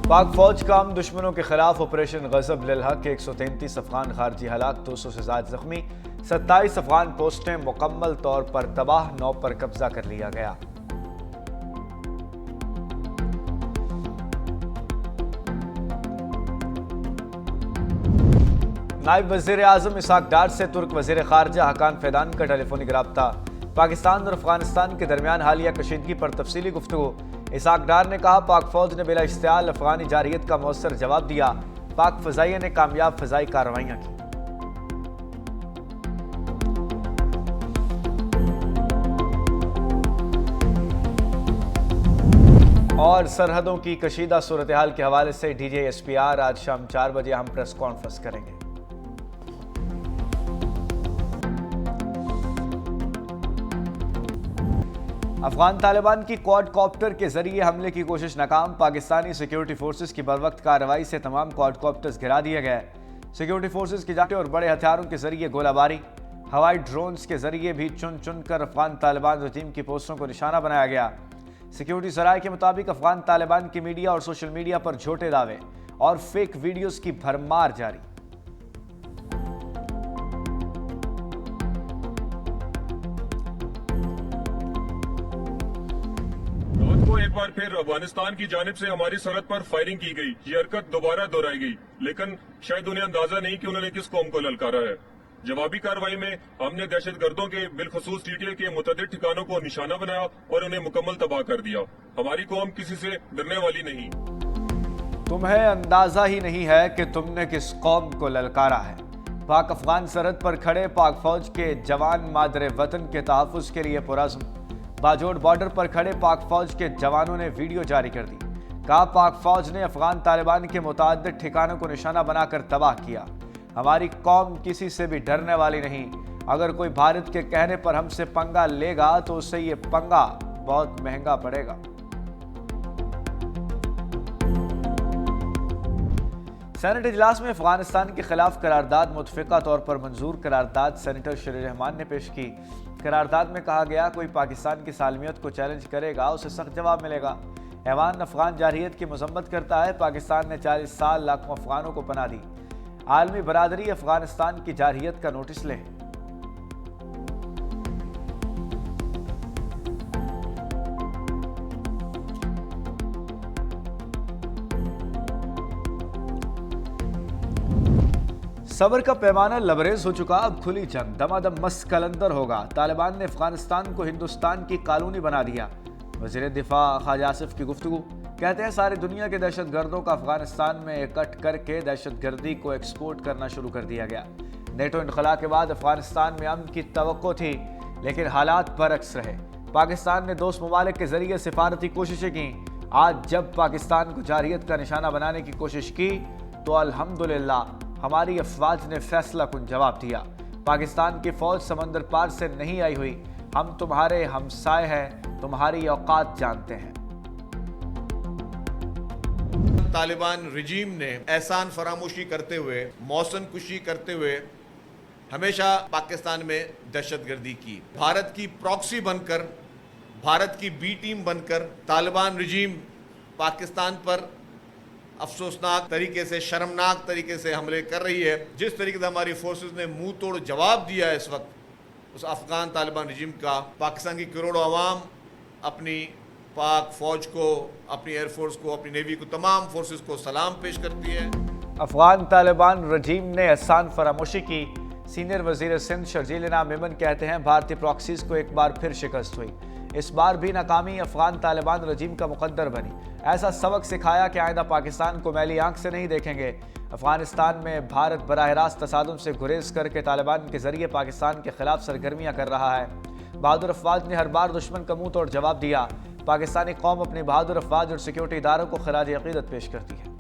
पाक फौज का हम दुश्मनों के खिलाफ ऑपरेशन गजब लिलहक के 133 अफगान खारजी हलाक, 200 से ज्यादा जख्मी, 27 अफगान पोस्टें मुकम्मल तौर पर तबाह, 9 पर कब्जा कर लिया गया। नायब वज़ीर आज़म इसहाक डार से तुर्क वज़ीर ख़ारजा हकान फैदान का टेलीफोनिक रब्ता। पाकिस्तान और अफगानिस्तान के दरमियान हालिया कशीदगी पर तफसीली गुफ्तगू। इसहाक डार ने कहा, पाक फौज ने बिला इश्तियाल अफगानी जारियत का मौसर जवाब दिया। पाक फ़ज़ाइया ने कामयाब फ़ज़ाई कार्रवाइयाँ की। और सरहदों की कशीदा सूरत हाल के हवाले से DGSPR आज शाम 4 बजे हम प्रेस कॉन्फ्रेंस करेंगे। अफगान तालिबान की क्वाड कॉप्टर के जरिए हमले की कोशिश नाकाम। पाकिस्तानी सिक्योरिटी फोर्सेस की बरवक्त कार्रवाई से तमाम क्वाड कॉप्टर्स गिरा दिए गए। सिक्योरिटी फोर्सेस की जांच और बड़े हथियारों के जरिए गोलाबारी, हवाई ड्रोन्स के जरिए भी चुन चुन कर अफगान तालिबान रजीम की पोस्टों को निशाना बनाया गया। सिक्योरिटी सराय के मुताबिक अफगान तालिबान की मीडिया और सोशल मीडिया पर झूठे दावे और फेक वीडियोस की भरमार जारी। एक बार फिर अफगानिस्तान की जानिब से हमारी सरहद पर फायरिंग की गई। ये हरकत दोबारा दोहराई गई, लेकिन शायद उन्हें अंदाजा नहीं कि उन्होंने किस कौम को ललकारा है। जवाबी कार्रवाई में हमने दहशतगर्दों के बिलखसूस TTA के मुतअद्दिद ठिकानों को निशाना बनाया और उन्हें मुकम्मल तबाह कर दिया। हमारी कौम किसी से डरने वाली नहीं। तुम्हें अंदाजा ही नहीं है कि तुमने किस कौम को ललकारा है। पाक अफगान सरहद पर खड़े पाक फौज के जवान मादरे वतन के तहफ़्फ़ुज़ के लिए पुरज़्म। बाजोड़ बॉर्डर पर खड़े पाक फौज के जवानों ने वीडियो जारी कर दी। कहा, पाक फौज ने अफगान तालिबान के मुतअद्दिद ठिकानों को निशाना बनाकर तबाह किया। हमारी कौम किसी से भी डरने वाली नहीं। अगर कोई भारत के कहने पर हमसे पंगा लेगा तो उससे ये पंगा बहुत महंगा पड़ेगा। सेनेट इजलास में अफगानिस्तान के खिलाफ करारदाद मुतफ़िक़ा तौर पर मंजूर। करारदाद सेनेटर शरीर रहमान ने पेश की। करारदाद में कहा गया, कोई पाकिस्तान की सालमियत को चैलेंज करेगा उसे सख्त जवाब मिलेगा। ऐवान अफगान जारहियत की मजम्मत करता है। पाकिस्तान ने 40 साल लाखों अफगानों को पनाह दी। आलमी बरादरी अफगानिस्तान की जारहियत का नोटिस ले। सब्र का पैमाना लबरेज हो चुका, अब खुली जंग, दमादम मस्त कलंदर होगा। तालिबान ने अफगानिस्तान को हिंदुस्तान की कॉलोनी बना दिया। वज़ीर दिफा ख्वाजा आसिफ की गुफ्तगू। कहते हैं, सारी दुनिया के दहशत गर्दों का अफगानिस्तान में इकट्ठ करके दहशत गर्दी को एक्सपोर्ट करना शुरू कर दिया गया। नेटो इनखला के बाद अफगानिस्तान में अमन की तवक्को थी, लेकिन हालात बरक्स रहे। पाकिस्तान ने दोस्त ममालिक के जरिए सिफारती कोशिशें की। आज जब पाकिस्तान को जारहियत का निशाना बनाने की कोशिश की तो अल्हम्दुलिल्लाह हमारी अफवाज ने फैसला कुन जवाब दिया। पाकिस्तान की फौज समंदर पार से नहीं आई हुई। हम तुम्हारे हमसाए हैं, तुम्हारी औकात जानते हैं। तालिबान रिजीम ने एहसान फरामोशी करते हुए, मौसन कुशी करते हुए हमेशा पाकिस्तान में दहशतगर्दी की। भारत की प्रॉक्सी बनकर, भारत की बी टीम बनकर तालिबान रिजीम पाकिस्तान पर अफसोसनाक तरीके से, शर्मनाक तरीके से हमले कर रही है। जिस तरीके से हमारी फोर्सेस ने मुंह तोड़ जवाब दिया है इस वक्त, उस अफगान तालिबान रिजीम का पाकिस्तान की करोड़ों अवाम अपनी पाक फौज को, अपनी एयरफोर्स को, अपनी नेवी को, तमाम फोर्सेस को सलाम पेश करती है। अफगान तालिबान रजीम ने एहसान फरामोशी की। सीनियर वजीर सिंध शर्जील इनाम मेमन कहते हैं, भारतीय प्रॉक्सीज को एक बार फिर शिकस्त हुई। इस बार भी नाकामी अफगान तालिबान रजीम का मुकद्दर बनी। ऐसा सबक सिखाया कि आइंदा पाकिस्तान को मैली आंख से नहीं देखेंगे। अफगानिस्तान में भारत बराह रास्त तसादुम से गुरेज करके तालिबान के जरिए पाकिस्तान के खिलाफ सरगर्मियां कर रहा है। बहादुर अफवाज ने हर बार दुश्मन का मुंह तोड़ जवाब दिया। पाकिस्तानी कौम अपनी बहादुर अफवाज और सिक्योरिटी इदारों को खराज अकीदत पेश करती है।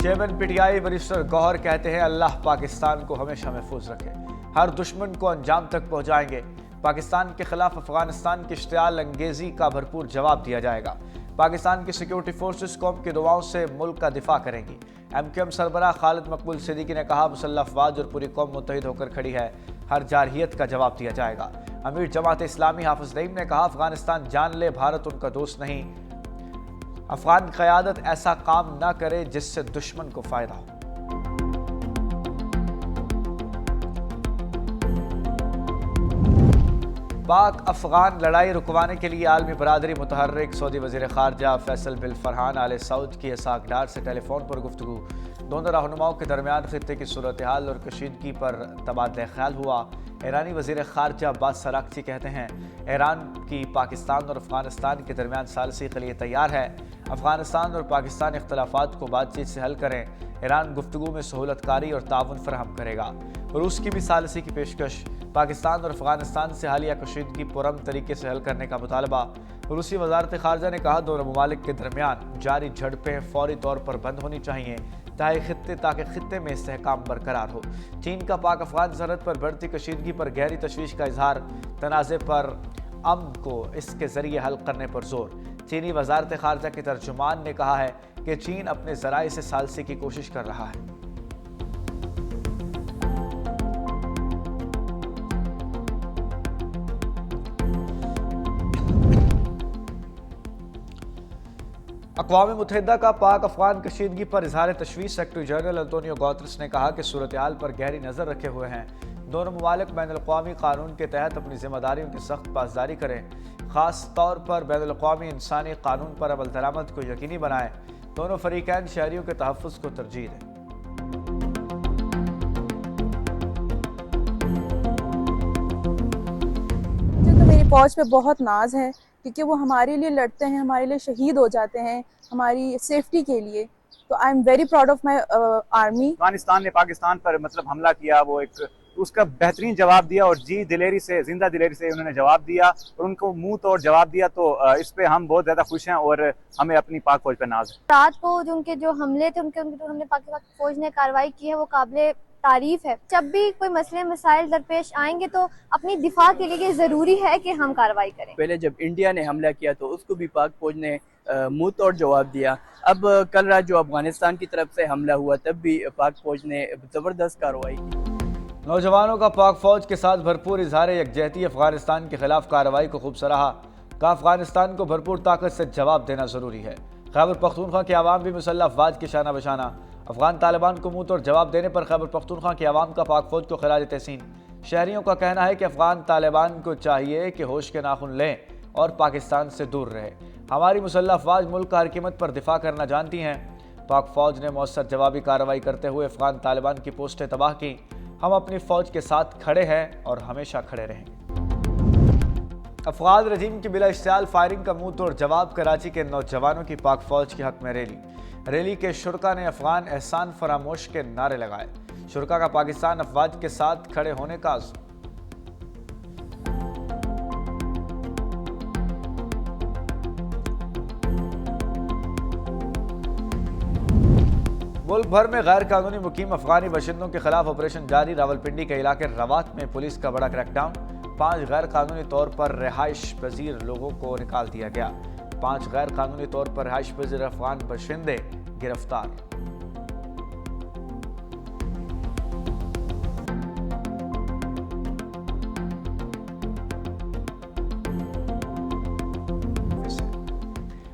चेयरमैन PTI बैरिस्टर गौहर कहते हैं, अल्लाह पाकिस्तान को हमेशा महफूज रखे, हर दुश्मन को अंजाम तक पहुंचाएंगे। पाकिस्तान के खिलाफ अफगानिस्तान की इश्तियाल अंगेजी का भरपूर जवाब दिया जाएगा। पाकिस्तान की सिक्योरिटी फोर्सेस कौम की दुआओं से मुल्क का दिफा करेंगी। MQM سربراہ خالد مقبول صدیقی نے کہا مسلح افواج اور پوری قوم متحد ہو کر کھڑی ہے، ہر جارحیت کا جواب دیا جائے گا۔ امیر جماعت اسلامی حافظ نعیم نے کہا افغانستان جان لے بھارت ان کا دوست نہیں، افغان قیادت ایسا کام نہ کرے جس سے دشمن کو فائدہ ہو۔ پاک افغان لڑائی رکوانے کے لیے عالمی برادری متحرک، سعودی وزیر خارجہ فیصل بن فرحان آل سعود کی اسحاق ڈار سے ٹیلی فون پر گفتگو۔ دونوں رہنماؤں کے درمیان خطے کی صورتحال اور کشیدگی پر تبادلہ خیال ہوا۔ ایرانی وزیر خارجہ عباس سراغچی کہتے ہیں ایران کی پاکستان اور افغانستان کے درمیان ثالثی کے لیے تیار ہے، افغانستان اور پاکستان اختلافات کو بات چیت سے حل کریں، ایران گفتگو میں سہولت کاری اور تعاون فراہم کرے گا۔ روس کی بھی ثالثی کی پیشکش، پاکستان اور افغانستان سے حالیہ کشیدگی پرامن طریقے سے حل کرنے کا مطالبہ۔ روسی وزارت خارجہ نے کہا دونوں ممالک کے درمیان جاری جھڑپیں فوری طور پر بند ہونی چاہیے تاکہ خطے میں استحکام برقرار ہو۔ چین کا پاک افغان سرحد پر بڑھتی کشیدگی پر گہری تشویش کا اظہار، تنازع پر امن کو اس کے ذریعے حل کرنے پر زور۔ چینی وزارت خارجہ کے ترجمان نے کہا ہے کہ چین اپنے ذرائع سے ثالثی کی کوشش کر رہا ہے۔ اقوام متحدہ کا پاک افغان کشیدگی پر اظہار تشویش، سیکرٹری جنرل انتونیو گوترس نے کہا کہ صورتحال پر گہری نظر رکھے ہوئے ہیں، دونوں ممالک بین الاقوامی قانون کے تحت اپنی ذمہ داریوں کی سخت پاسداری کریں، خاص طور پر بین الاقوامی انسانی قانون پر عمل درآمد کو یقینی بنائیں، دونوں فریقین شہریوں کے تحفظ کو ترجیح دیں۔ تو میری فوج پہ بہت ناز ہے کیونکہ وہ ہمارے لیے لڑتے ہیں، ہمارے لیے شہید ہو جاتے ہیں ہماری سیفٹی کے لیے، تو I am very proud of my army. Afghanistan نے پاکستان پر حملہ کیا، وہ اس کا بہترین جواب دیا اور دلیری سے، زندہ دلیری سے انہوں نے جواب دیا اور ان کو منہ توڑ جواب دیا، تو اس پہ ہم بہت زیادہ خوش ہیں اور ہمیں اپنی پاک فوج پہ ناز ہے۔ رات کو جو ان کے جو حملے تھے، ہم نے پاک فوج نے کارروائی کی ہے، وہ قابل تعریف ہے۔ جب بھی کوئی مسئلے مسائل درپیش آئیں گے تو اپنی دفاع کے لیے ضروری ہے کہ ہم کارروائی کریں۔ پہلے جب انڈیا نے حملہ کیا تو اس کو بھی پاک فوج نے منہ توڑ جواب دیا، اب کل رات جو افغانستان کی طرف سے حملہ ہوا تب بھی پاک فوج نے زبردست کارروائی کی۔ نوجوانوں کا پاک فوج کے ساتھ بھرپور اظہار یکجہتی، افغانستان کے خلاف کارروائی کو خوب سراہا، کہا افغانستان کو بھرپور طاقت سے جواب دینا ضروری ہے۔ خیبر پختونخوا کے عوام بھی مسلح افواج کے شانہ بشانہ، افغان طالبان کو منہ توڑ جواب دینے پر خیبر پختونخوا کے عوام کا پاک فوج کو خراج تحسین۔ شہریوں کا کہنا ہے کہ افغان طالبان کو چاہیے کہ ہوش کے ناخن لیں اور پاکستان سے دور رہے، ہماری مسلح افواج ملک کا ہر قیمت پر دفاع کرنا جانتی ہیں۔ پاک فوج نے مؤثر جوابی کارروائی کرتے ہوئے افغان طالبان کی پوسٹیں تباہ کی، ہم اپنی فوج کے ساتھ کھڑے ہیں اور ہمیشہ کھڑے رہیں گے۔ افغان رجیم کی بلا اشتعال فائرنگ کا منہ توڑ جواب، کراچی کے نوجوانوں کی پاک فوج کے حق میں ریلی کے شرکا نے افغان احسان فراموش کے نعرے لگائے، شرکا کا پاکستان افواج کے ساتھ کھڑے ہونے کا عزم۔ ملک بھر میں غیر قانونی مقیم افغانی باشندوں کے خلاف آپریشن جاری، راولپنڈی کے علاقے روات میں پولیس کا بڑا کریک ڈاؤن، 5 غیر قانونی طور پر رہائش پذیر لوگوں کو نکال دیا گیا، 5 غیر قانونی طور پر رہائش پذیر افغان باشندے گرفتار۔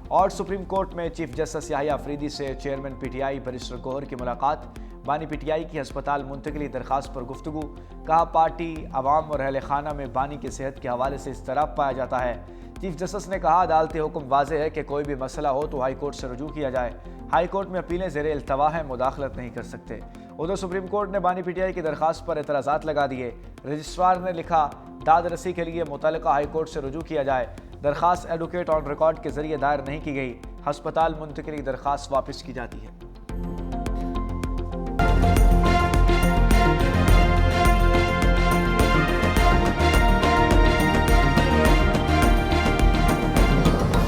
اور سپریم کورٹ میں چیف جسٹس یحییٰ آفریدی سے chairman P T I barrister Gohar کی ملاقات، بانی پی ٹی آئی کی ہسپتال منتقلی درخواست پر گفتگو، کہا پارٹی عوام اور اہل خانہ میں بانی کی صحت کے حوالے سے اضطراب پایا جاتا ہے۔ چیف جسٹس نے کہا عدالتی حکم واضح ہے کہ کوئی بھی مسئلہ ہو تو ہائی کورٹ سے رجوع کیا جائے، ہائی کورٹ میں اپیلیں زیر التوا ہیں، مداخلت نہیں کر سکتے۔ ادھر سپریم کورٹ نے بانی پی ٹی آئی کی درخواست پر اعتراضات لگا دیے، رجسٹرار نے لکھا داد رسی کے لیے متعلقہ ہائی کورٹ سے رجوع کیا جائے، درخواست ایڈوکیٹ آن ریکارڈ کے ذریعے دائر نہیں کی گئی، ہسپتال منتقلی درخواست واپس کی جاتی ہے۔